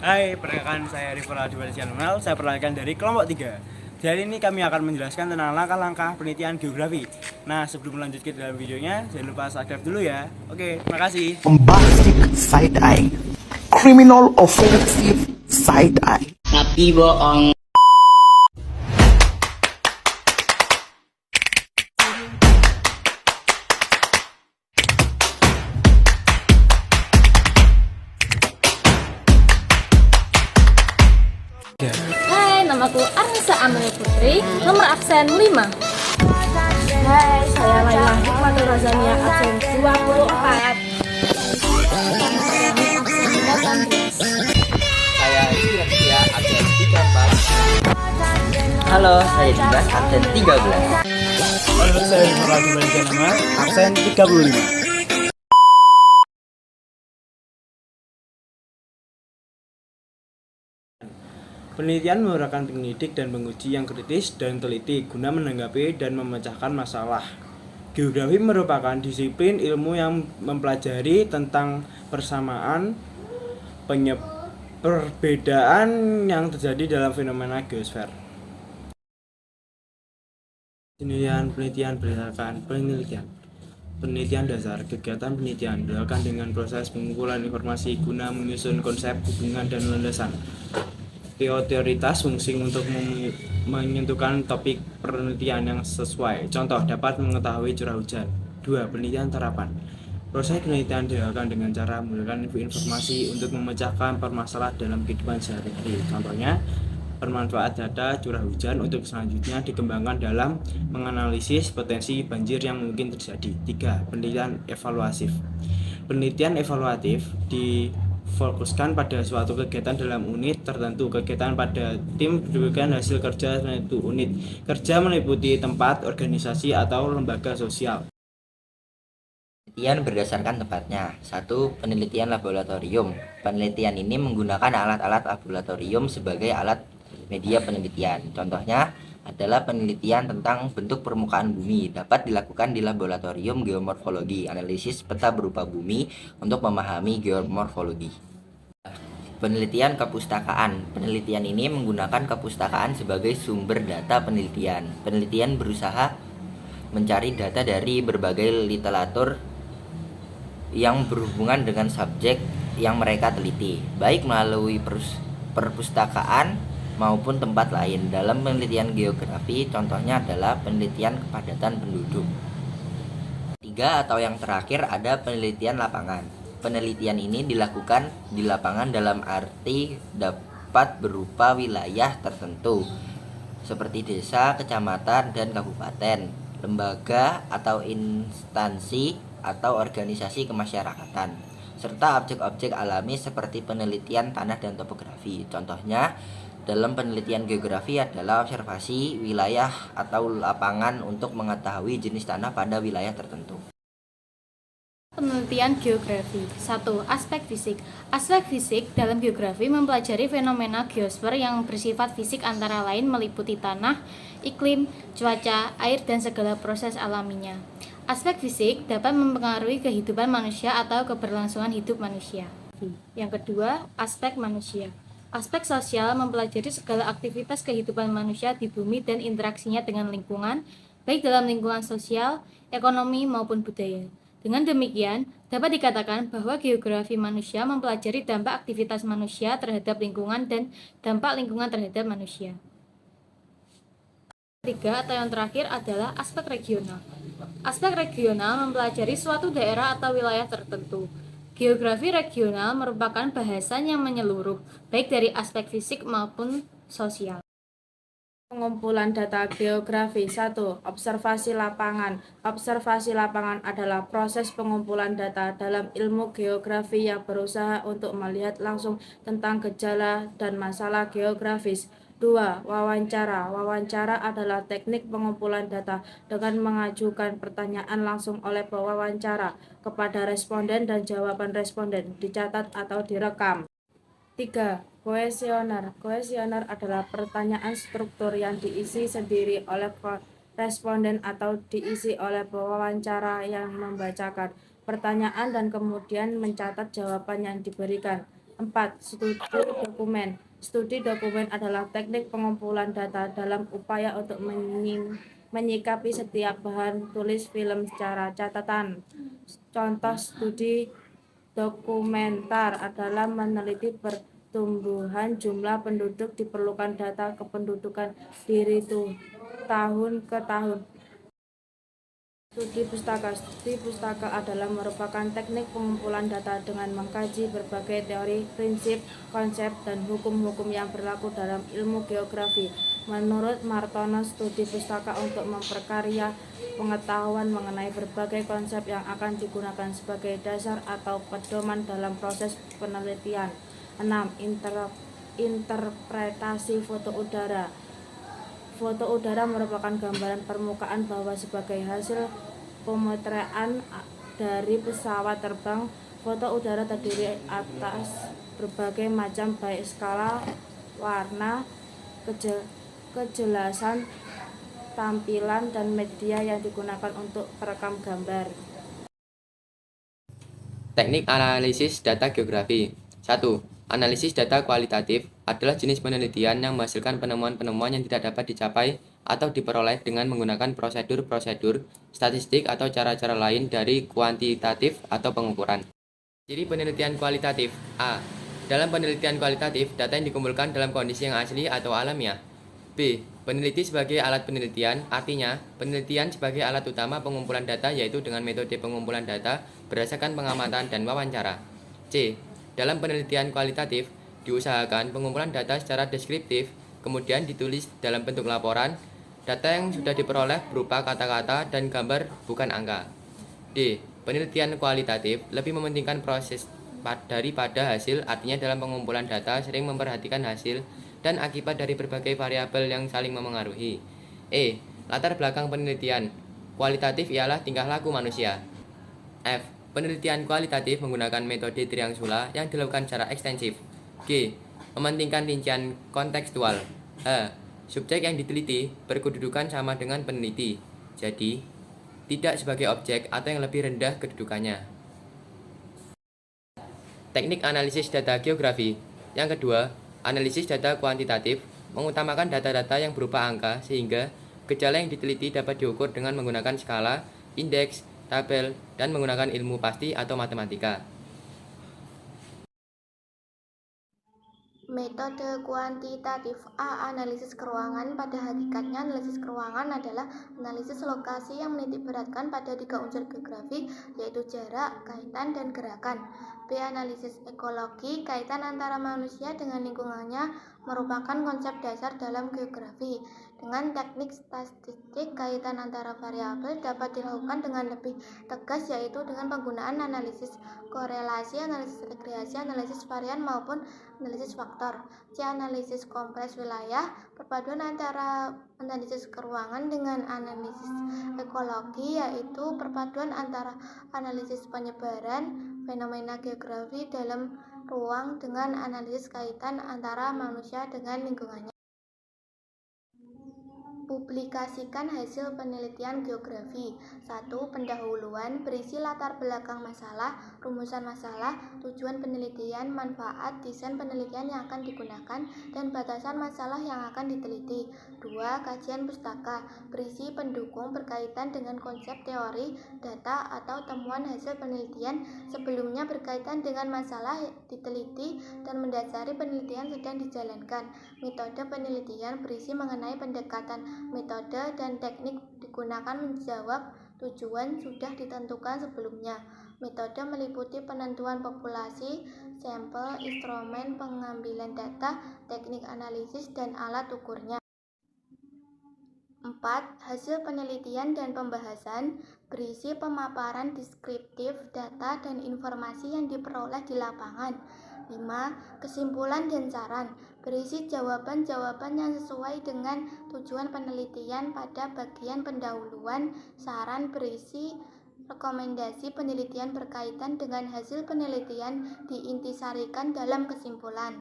Hai, perkenalkan saya River Adiwali. Saya perkenalkan dari kelompok 3. Jadi ini kami akan menjelaskan tentang langkah-langkah penelitian geografi. Nah, sebelum lanjut ke dalam videonya, jangan lupa subscribe dulu ya. Oke, terima kasih. Bombastic side eye, criminal offensive side eye. Tapi bohong. Hai, namaku Arnisa Amelia Putri, nomor absen 5. Hai, saya Laila Hikmatul Razania, absen 24. Saya Sia absen 34. Halo, saya Dimas absen 13. Halo, saya River Adiwali. Absen 35. Penelitian merupakan penyidik dan penguji yang kritis dan teliti guna menanggapi dan memecahkan masalah. Geografi merupakan disiplin ilmu yang mempelajari tentang persamaan, perbedaan yang terjadi dalam fenomena geosfer. Penelitian berdasarkan penelitian dasar. Kegiatan penelitian dilakukan dengan proses pengumpulan informasi guna menyusun konsep, hubungan, dan landasan teoritas fungsi untuk menentukan topik penelitian yang sesuai. Contoh, dapat mengetahui curah hujan. 2. Penelitian terapan. Proses penelitian dilakukan dengan cara menggunakan informasi untuk memecahkan permasalahan dalam kehidupan sehari-hari. Contohnya, bermanfaat data curah hujan untuk selanjutnya dikembangkan dalam menganalisis potensi banjir yang mungkin terjadi. 3. Penelitian evaluatif. Penelitian evaluatif difokuskan pada suatu kegiatan dalam unit tertentu. Kegiatan pada tim berdasarkan hasil kerja suatu unit kerja meliputi tempat, organisasi, atau lembaga sosial. Penelitian berdasarkan tempatnya. 1. Penelitian laboratorium. Penelitian ini menggunakan alat-alat laboratorium sebagai alat media penelitian. Contohnya adalah penelitian tentang bentuk permukaan bumi dapat dilakukan di laboratorium geomorfologi, analisis peta berupa bumi untuk memahami geomorfologi. Penelitian kepustakaan. Penelitian ini menggunakan kepustakaan sebagai sumber data penelitian. Penelitian berusaha mencari data dari berbagai literatur yang berhubungan dengan subjek yang mereka teliti, baik melalui perpustakaan maupun tempat lain. Dalam penelitian geografi, contohnya adalah penelitian kepadatan penduduk. 3 atau yang terakhir ada penelitian lapangan. Penelitian ini dilakukan di lapangan dalam arti dapat berupa wilayah tertentu seperti desa, kecamatan, dan kabupaten, lembaga atau instansi atau organisasi kemasyarakatan, serta objek-objek alami seperti penelitian tanah dan topografi. Contohnya dalam penelitian geografi adalah observasi wilayah atau lapangan untuk mengetahui jenis tanah pada wilayah tertentu. Penelitian geografi. 1. Aspek fisik. Aspek fisik dalam geografi mempelajari fenomena geosfer yang bersifat fisik antara lain meliputi tanah, iklim, cuaca, air, dan segala proses alaminya. Aspek fisik dapat mempengaruhi kehidupan manusia atau keberlangsungan hidup manusia. Yang kedua, aspek manusia. Aspek sosial mempelajari segala aktivitas kehidupan manusia di bumi dan interaksinya dengan lingkungan, baik dalam lingkungan sosial, ekonomi, maupun budaya. Dengan demikian, dapat dikatakan bahwa geografi manusia mempelajari dampak aktivitas manusia terhadap lingkungan dan dampak lingkungan terhadap manusia. Ketiga atau yang terakhir adalah aspek regional. Aspek regional mempelajari suatu daerah atau wilayah tertentu. Geografi regional merupakan bahasan yang menyeluruh, baik dari aspek fisik maupun sosial. Pengumpulan data geografi. 1. Observasi lapangan. Observasi lapangan adalah proses pengumpulan data dalam ilmu geografi yang berusaha untuk melihat langsung tentang gejala dan masalah geografis. 2. Wawancara. Wawancara adalah teknik pengumpulan data dengan mengajukan pertanyaan langsung oleh pewawancara kepada responden dan jawaban responden dicatat atau direkam. 3. Kuesioner. Kuesioner adalah pertanyaan struktur yang diisi sendiri oleh responden atau diisi oleh pewawancara yang membacakan pertanyaan dan kemudian mencatat jawaban yang diberikan. 4. Studi dokumen. Studi dokumen adalah teknik pengumpulan data dalam upaya untuk menyikapi setiap bahan tulis film secara catatan. Contoh studi dokumenter adalah meneliti pertumbuhan jumlah penduduk, diperlukan data kependudukan diri tahun ke tahun. Studi pustaka adalah merupakan teknik pengumpulan data dengan mengkaji berbagai teori, prinsip, konsep, dan hukum-hukum yang berlaku dalam ilmu geografi. Menurut Martono, studi pustaka untuk memperkarya pengetahuan mengenai berbagai konsep yang akan digunakan sebagai dasar atau pedoman dalam proses penelitian. 6. Interpretasi foto udara. Foto udara merupakan gambaran permukaan bawah sebagai hasil pemotretan dari pesawat terbang. Foto udara terdiri atas berbagai macam baik skala, warna, kejelasan, tampilan, dan media yang digunakan untuk perekam gambar. Teknik analisis data geografi. 1. Analisis data kualitatif adalah jenis penelitian yang menghasilkan penemuan-penemuan yang tidak dapat dicapai atau diperoleh dengan menggunakan prosedur-prosedur, statistik atau cara-cara lain dari kuantitatif atau pengukuran. Ciri penelitian kualitatif. A. Dalam penelitian kualitatif, data yang dikumpulkan dalam kondisi yang asli atau alamiah. B. Peneliti sebagai alat penelitian, artinya penelitian sebagai alat utama pengumpulan data yaitu dengan metode pengumpulan data berdasarkan pengamatan dan wawancara. C. Dalam penelitian kualitatif, diusahakan pengumpulan data secara deskriptif, kemudian ditulis dalam bentuk laporan. Data yang sudah diperoleh berupa kata-kata dan gambar, bukan angka. D. Penelitian kualitatif lebih mementingkan proses daripada hasil, artinya dalam pengumpulan data sering memperhatikan hasil dan akibat dari berbagai variabel yang saling memengaruhi. E. Latar belakang penelitian kualitatif ialah tingkah laku manusia. F. Penelitian kualitatif menggunakan metode triangsula yang dilakukan secara ekstensif. G. Mementingkan rincian kontekstual. H. Subjek yang diteliti berkedudukan sama dengan peneliti, jadi tidak sebagai objek atau yang lebih rendah kedudukannya. Teknik analisis data geografi. Yang kedua, analisis data kuantitatif mengutamakan data-data yang berupa angka sehingga gejala yang diteliti dapat diukur dengan menggunakan skala, indeks, tabel, dan menggunakan ilmu pasti atau matematika. Metode kuantitatif. A. Analisis keruangan. Pada hakikatnya, analisis keruangan adalah analisis lokasi yang menitikberatkan pada 3 unsur geografi, yaitu jarak, kaitan, dan gerakan. B. Analisis ekologi. Kaitan antara manusia dengan lingkungannya merupakan konsep dasar dalam geografi. Dengan teknik statistik, kaitan antara variabel dapat dilakukan dengan lebih tegas, yaitu dengan penggunaan analisis korelasi, analisis regresi, analisis varian, maupun analisis faktor. C. Analisis kompleks wilayah. Perpaduan antara analisis keruangan dengan analisis ekologi, yaitu perpaduan antara analisis penyebaran fenomena geografi dalam ruang dengan analisis kaitan antara manusia dengan lingkungannya. Publikasikan hasil penelitian geografi. 1. Pendahuluan. Berisi latar belakang masalah, rumusan masalah, tujuan penelitian, manfaat, desain penelitian yang akan digunakan, dan batasan masalah yang akan diteliti. 2. Kajian pustaka. Berisi pendukung berkaitan dengan konsep, teori, data, atau temuan hasil penelitian sebelumnya berkaitan dengan masalah diteliti dan mendasari penelitian sedang dijalankan. Metode penelitian. Berisi mengenai pendekatan, metode, dan teknik digunakan menjawab tujuan sudah ditentukan sebelumnya. Metode meliputi penentuan populasi, sampel, instrumen pengambilan data, teknik analisis, dan alat ukurnya. 4. Hasil penelitian dan pembahasan. Berisi pemaparan deskriptif data dan informasi yang diperoleh di lapangan. 5. Kesimpulan dan saran. Berisi jawaban-jawaban yang sesuai dengan tujuan penelitian pada bagian pendahuluan. Saran berisi rekomendasi penelitian berkaitan dengan hasil penelitian diintisarikan dalam kesimpulan.